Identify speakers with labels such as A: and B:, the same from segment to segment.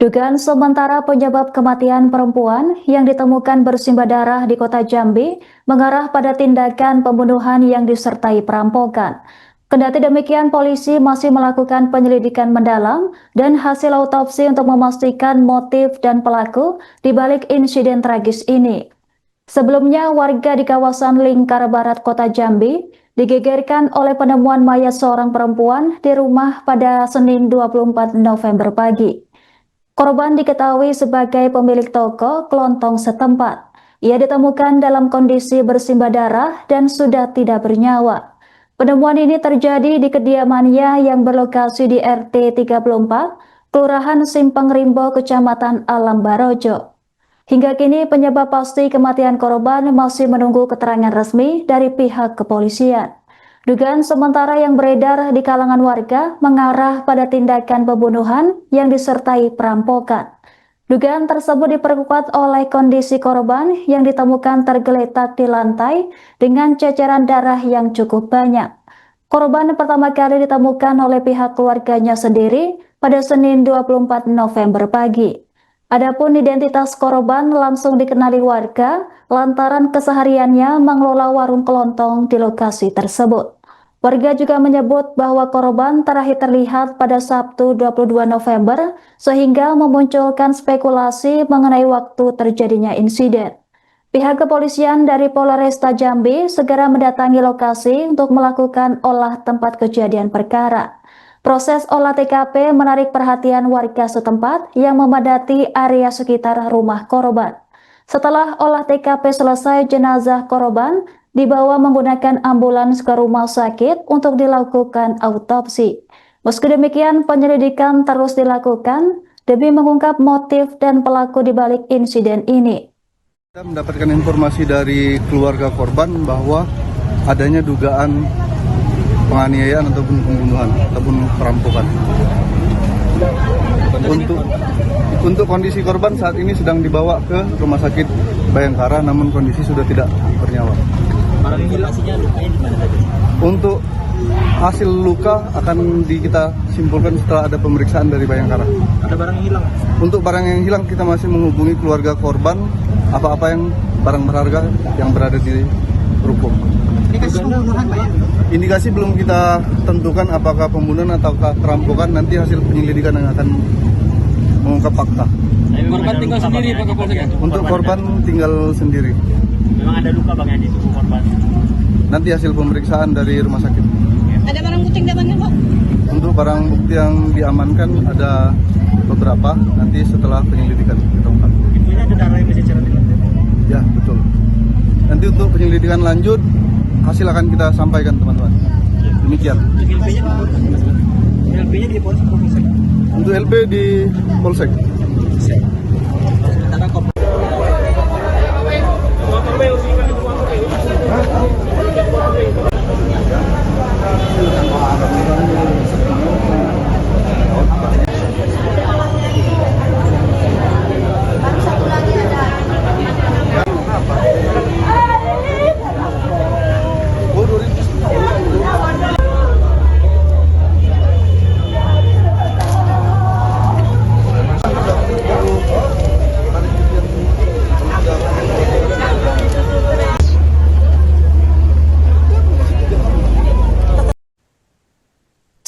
A: Dugaan sementara penyebab kematian perempuan yang ditemukan bersimbah darah di kota Jambi mengarah pada tindakan pembunuhan yang disertai perampokan. Kendati demikian, polisi masih melakukan penyelidikan mendalam dan hasil autopsi untuk memastikan motif dan pelaku di balik insiden tragis ini. Sebelumnya, warga di kawasan Lingkar Barat Kota Jambi digegerkan oleh penemuan mayat seorang perempuan di rumah pada Senin 24 November pagi. Korban diketahui sebagai pemilik toko kelontong setempat. Ia ditemukan dalam kondisi bersimbah darah dan sudah tidak bernyawa. Penemuan ini terjadi di kediamannya yang berlokasi di RT 34, Kelurahan Simpang Rimbo, Kecamatan Alam Barojo. Hingga kini penyebab pasti kematian korban masih menunggu keterangan resmi dari pihak kepolisian. Dugaan sementara yang beredar di kalangan warga mengarah pada tindakan pembunuhan yang disertai perampokan. Dugaan tersebut diperkuat oleh kondisi korban yang ditemukan tergeletak di lantai dengan ceceran darah yang cukup banyak. Korban pertama kali ditemukan oleh pihak keluarganya sendiri pada Senin 24 November pagi. Adapun identitas korban langsung dikenali warga lantaran kesehariannya mengelola warung kelontong di lokasi tersebut. Warga juga menyebut bahwa korban terakhir terlihat pada Sabtu 22 November sehingga memunculkan spekulasi mengenai waktu terjadinya insiden. Pihak kepolisian dari Polresta Jambi segera mendatangi lokasi untuk melakukan olah tempat kejadian perkara. Proses olah TKP menarik perhatian warga setempat yang memadati area sekitar rumah korban. Setelah olah TKP selesai, jenazah korban dibawa menggunakan ambulans ke rumah sakit untuk dilakukan autopsi. Meski demikian, penyelidikan terus dilakukan demi mengungkap motif dan pelaku di balik insiden ini.
B: Kita mendapatkan informasi dari keluarga korban bahwa adanya dugaan penganiayaan ataupun pembunuhan ataupun perampokan. Untuk kondisi korban saat ini sedang dibawa ke rumah sakit Bayangkara, namun kondisi sudah tidak bernyawa. Untuk hasil luka akan kita simpulkan setelah ada pemeriksaan dari Bayangkara.
C: Ada barang yang hilang? Untuk
B: barang yang hilang kita masih menghubungi keluarga korban, apa-apa yang barang berharga yang berada di ruko.
C: Indikasi pembunuhan, Pak, ya?
B: Indikasi belum kita tentukan apakah pembunuhan atau perampokan, nanti hasil penyelidikan yang akan mengungkap fakta.
C: Korban tinggal sendiri, Pak Kapolsek, ya?
B: Untuk korban tinggal sendiri.
C: Memang ada luka, Bang, ya, di tubuh korban?
B: Nanti hasil pemeriksaan dari rumah sakit.
D: Ada barang bukti yang diamankan, Pak?
B: Untuk barang bukti yang diamankan ada beberapa, nanti setelah penyelidikan kita ungkap.
C: Infonya ada darah yang berceceran di lantai?
B: Ya, betul. Nanti untuk penyelidikan lanjut, hasil akan kita sampaikan, teman-teman. Demikian.
C: LP-nya di Polsek atau Polsek?
B: Untuk LP di Polsek.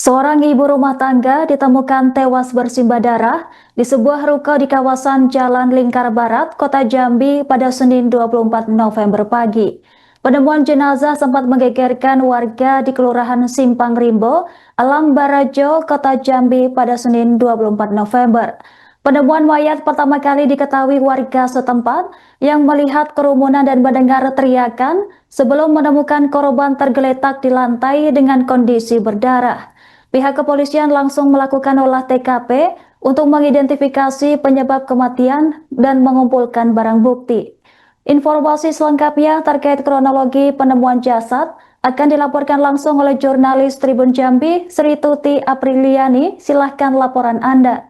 A: Seorang ibu rumah tangga ditemukan tewas bersimbah darah di sebuah ruko di kawasan Jalan Lingkar Barat, Kota Jambi pada Senin 24 November pagi. Penemuan jenazah sempat menggegerkan warga di Kelurahan Simpang Rimbo, Alam Barojo, Kota Jambi pada Senin 24 November. Penemuan mayat pertama kali diketahui warga setempat yang melihat kerumunan dan mendengar teriakan sebelum menemukan korban tergeletak di lantai dengan kondisi berdarah. Pihak kepolisian langsung melakukan olah TKP untuk mengidentifikasi penyebab kematian dan mengumpulkan barang bukti. Informasi selengkapnya terkait kronologi penemuan jasad akan dilaporkan langsung oleh jurnalis Tribun Jambi, Sri Tuti Apriliani. Silahkan laporan Anda.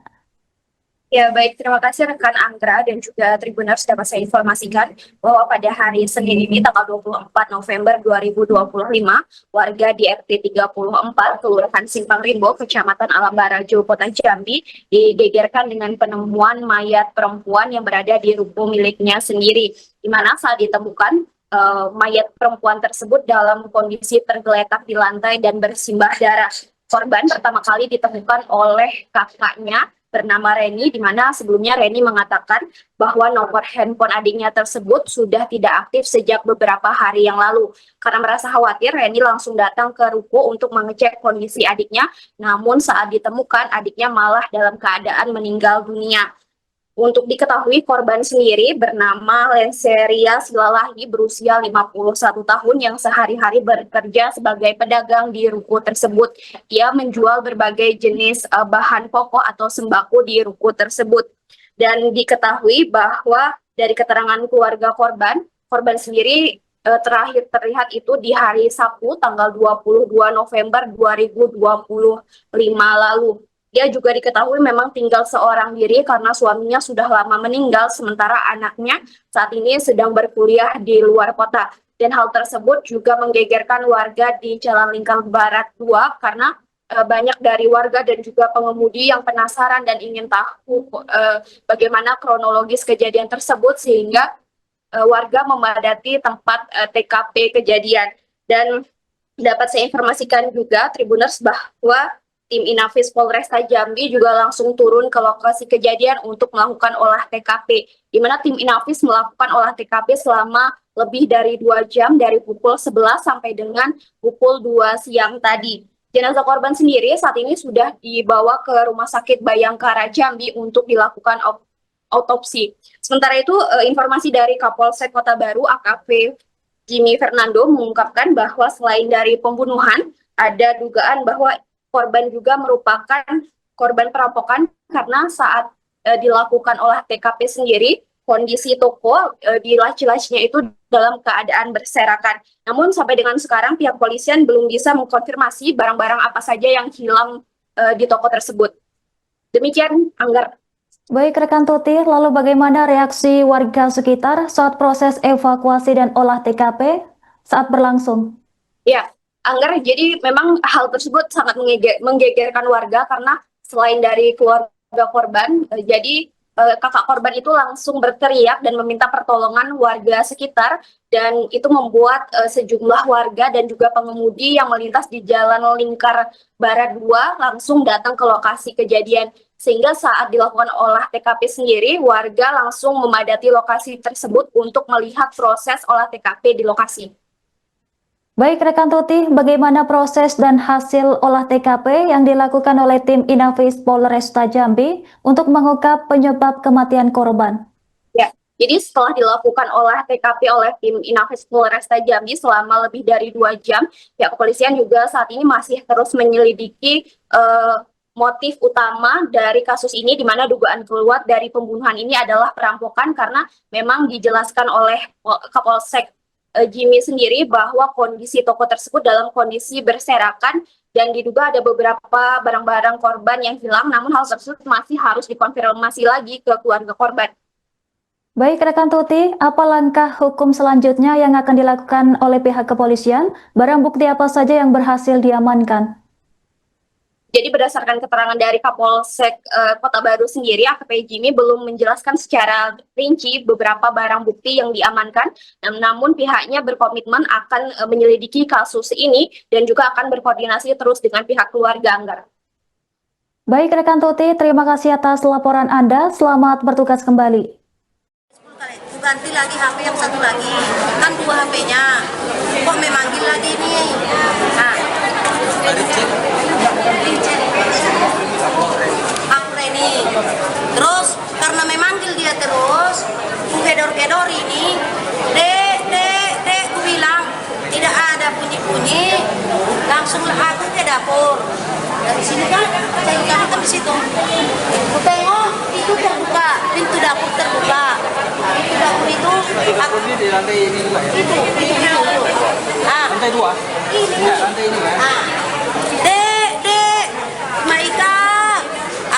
E: Ya, baik. Terima kasih rekan Anggra dan juga Tribuners dapat saya informasikan bahwa pada hari Senin ini tanggal 24 November 2025, warga di RT 34 Kelurahan Simpang Rimbo, Kecamatan Alam Barajo, Kota Jambi digegerkan dengan penemuan mayat perempuan yang berada di ruko miliknya sendiri, di mana saat ditemukan mayat perempuan tersebut dalam kondisi tergeletak di lantai dan bersimbah darah. Korban pertama kali ditemukan oleh kakaknya bernama Reni, di mana sebelumnya Reni mengatakan bahwa nomor handphone adiknya tersebut sudah tidak aktif sejak beberapa hari yang lalu. Karena merasa khawatir, Reni langsung datang ke ruko untuk mengecek kondisi adiknya, namun saat ditemukan adiknya malah dalam keadaan meninggal dunia. Untuk diketahui, korban sendiri bernama Lenseria Silalahi berusia 51 tahun yang sehari-hari bekerja sebagai pedagang di ruko tersebut. Ia menjual berbagai jenis bahan pokok atau sembako di ruko tersebut. Dan diketahui bahwa dari keterangan keluarga korban sendiri terakhir terlihat itu di hari Sabtu tanggal 22 November 2025 lalu. Dia juga diketahui memang tinggal seorang diri karena suaminya sudah lama meninggal, sementara anaknya saat ini sedang berkuliah di luar kota. Dan hal tersebut juga menggegerkan warga di Jalan Lingkar Barat 2 karena banyak dari warga dan juga pengemudi yang penasaran dan ingin tahu bagaimana kronologis kejadian tersebut, sehingga warga memadati tempat TKP kejadian. Dan dapat saya informasikan juga, Tribuners, bahwa tim Inafis Polresta Jambi juga langsung turun ke lokasi kejadian untuk melakukan olah TKP, di mana tim Inafis melakukan olah TKP selama lebih dari 2 jam dari pukul 11 sampai dengan pukul 2 siang tadi. Jenazah korban sendiri saat ini sudah dibawa ke Rumah Sakit Bayangkara Jambi untuk dilakukan autopsi. Sementara itu, informasi dari Kapolsek Kota Baru AKP Jimmy Fernando mengungkapkan bahwa selain dari pembunuhan, ada dugaan bahwa korban juga merupakan korban perampokan karena saat dilakukan olah TKP sendiri, kondisi toko di laci-lacinya itu dalam keadaan berserakan. Namun sampai dengan sekarang pihak polisian belum bisa mengkonfirmasi barang-barang apa saja yang hilang di toko tersebut. Demikian, Anggar.
A: Baik rekan Tuti, lalu bagaimana reaksi warga sekitar saat proses evakuasi dan olah TKP saat berlangsung?
E: Ya, Anggar, jadi memang hal tersebut sangat menggegerkan warga karena selain dari keluarga korban, jadi kakak korban itu langsung berteriak dan meminta pertolongan warga sekitar, dan itu membuat sejumlah warga dan juga pengemudi yang melintas di Jalan Lingkar Barat 2 langsung datang ke lokasi kejadian. Sehingga saat dilakukan olah TKP sendiri, warga langsung memadati lokasi tersebut untuk melihat proses olah TKP di lokasi.
A: Baik rekan Tuti, bagaimana proses dan hasil olah TKP yang dilakukan oleh tim Inafis Polresta Jambi untuk mengungkap penyebab kematian korban?
E: Ya, jadi setelah dilakukan olah TKP oleh tim Inafis Polresta Jambi selama lebih dari 2 jam, pihak kepolisian juga saat ini masih terus menyelidiki motif utama dari kasus ini, di mana dugaan keluar dari pembunuhan ini adalah perampokan, karena memang dijelaskan oleh Kapolsek Jimmy sendiri bahwa kondisi toko tersebut dalam kondisi berserakan dan diduga ada beberapa barang-barang korban yang hilang, namun hal tersebut masih harus dikonfirmasi lagi ke keluarga korban.
A: Baik rekan Tuti, apa langkah hukum selanjutnya yang akan dilakukan oleh pihak kepolisian? Barang bukti apa saja yang berhasil diamankan?
E: Jadi berdasarkan keterangan dari Kapolsek Kota Baru sendiri, AKP Jimmy belum menjelaskan secara rinci beberapa barang bukti yang diamankan, namun pihaknya berkomitmen akan menyelidiki kasus ini dan juga akan berkoordinasi terus dengan pihak keluarga, Anggar.
A: Baik rekan Tuti, terima kasih atas laporan Anda, selamat bertugas kembali.
D: Ganti lagi HP yang satu lagi, kan 2 HP-nya, kok memanggil lagi nih? Nah, aku Reni. Terus karena memanggil dia terus, gedor-gedor ini, dek, aku bilang tidak ada bunyi-bunyi, langsung aku ke dapur. Dari sini kan, saya kami kan di situ. Aku tengok itu terbuka, pintu dapur terbuka. Pintu dapur itu, aku
C: di lantai ini juga ya?
D: itu. Ah,
C: Lantai 2?
D: ini.
C: Ya, lantai ini kan?
D: Ah, dek, Maika,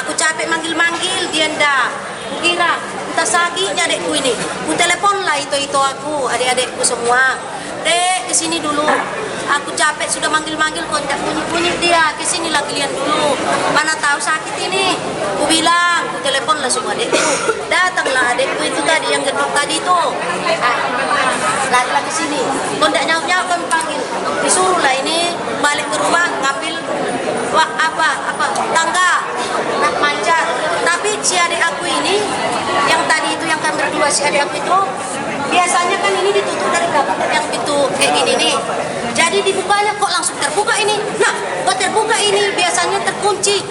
D: aku capek manggil-manggil, dia dah. Kukira entah sakitnya adekku ini. Ku telepon lah itu aku, adik-adikku semua. Dek, kesini dulu. Aku capek sudah manggil-manggil kok tidak bunyi-bunyi dia. Kesini lah kalian dulu. Mana tahu sakit ini. Ku bilang, ku telepon lah semua adekku. Datanglah adekku itu tadi yang gendut tadi itu. Lari ke sini. Kok tidak nyawa-nyawa kami panggil. Disuruh lah ini balik ke rumah ngambil tangga nak manjat. Tapi si adik aku ini yang tadi itu yang kami berdua si adik aku itu biasanya kan ini ditutup dari belakang yang pintu kayak gini nih. Jadi dibukanya kok langsung terbuka ini. Nah, kok terbuka ini biasanya terkunci.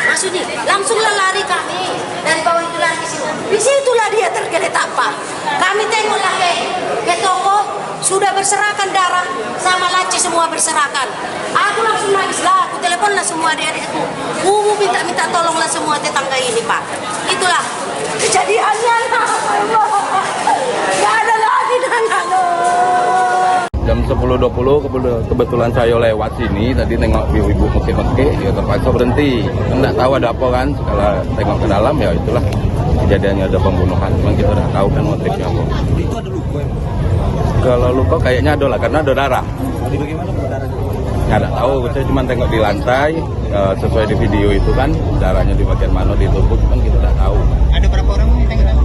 D: Masuk nih, langsunglah lari kami dari bawah itu lari ke sini. Di situlah dia tergeletak apa. Kami tengoklah ke toko sudah berserakan darah sama laci semua berserakan. Aku langsung nangis lah, aku teleponlah semua adik-adikku. Minta tolonglah semua tetangga ini Pak. Itulah kejadiannya. Gak ada lagi
F: Jam 10.20 kebetulan saya lewat sini, tadi nengok ibu-ibu mekik-mekik, ya terpaksa berhenti. Nggak tahu ada apa kan, setelah tengok ke dalam ya itulah kejadiannya ada pembunuhan. Memang kita udah tahu kan motifnya apa.
C: Itu ada luka ya?
F: Kalau luka kayaknya ada lah, karena ada darah.
C: Tadi bagaimana darahnya?
F: Nggak tahu, saya cuma tengok di lantai, sesuai di video itu kan, darahnya di bagian mana ditumpuk kan kita nggak tahu.
C: Ada berapa orang yang tengok?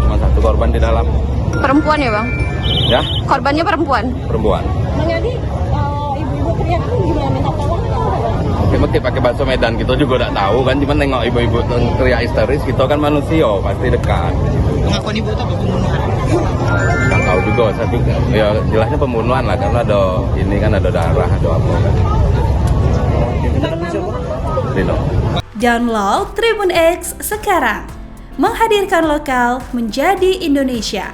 F: Cuma satu korban di dalam.
E: Perempuan ya bang?
F: Ya,
E: Korbannya perempuan?
F: perempuan.
G: Bang Yadi, ibu-ibu teriak itu gimana minta tolong atau apa?
F: Mungkin pakai bahasa Medan kita juga udah tahu kan, cuman nengok ibu-ibu teriak histeris, kita kan manusia pasti dekat.
C: Pengakuan ibu itu apa pembunuhan?
F: Nggak tahu juga, tapi ya jelasnya pembunuhan lah karena ada ini kan ada darah ada apa kan. Rino.
H: Download Tribun X sekarang, menghadirkan lokal menjadi Indonesia.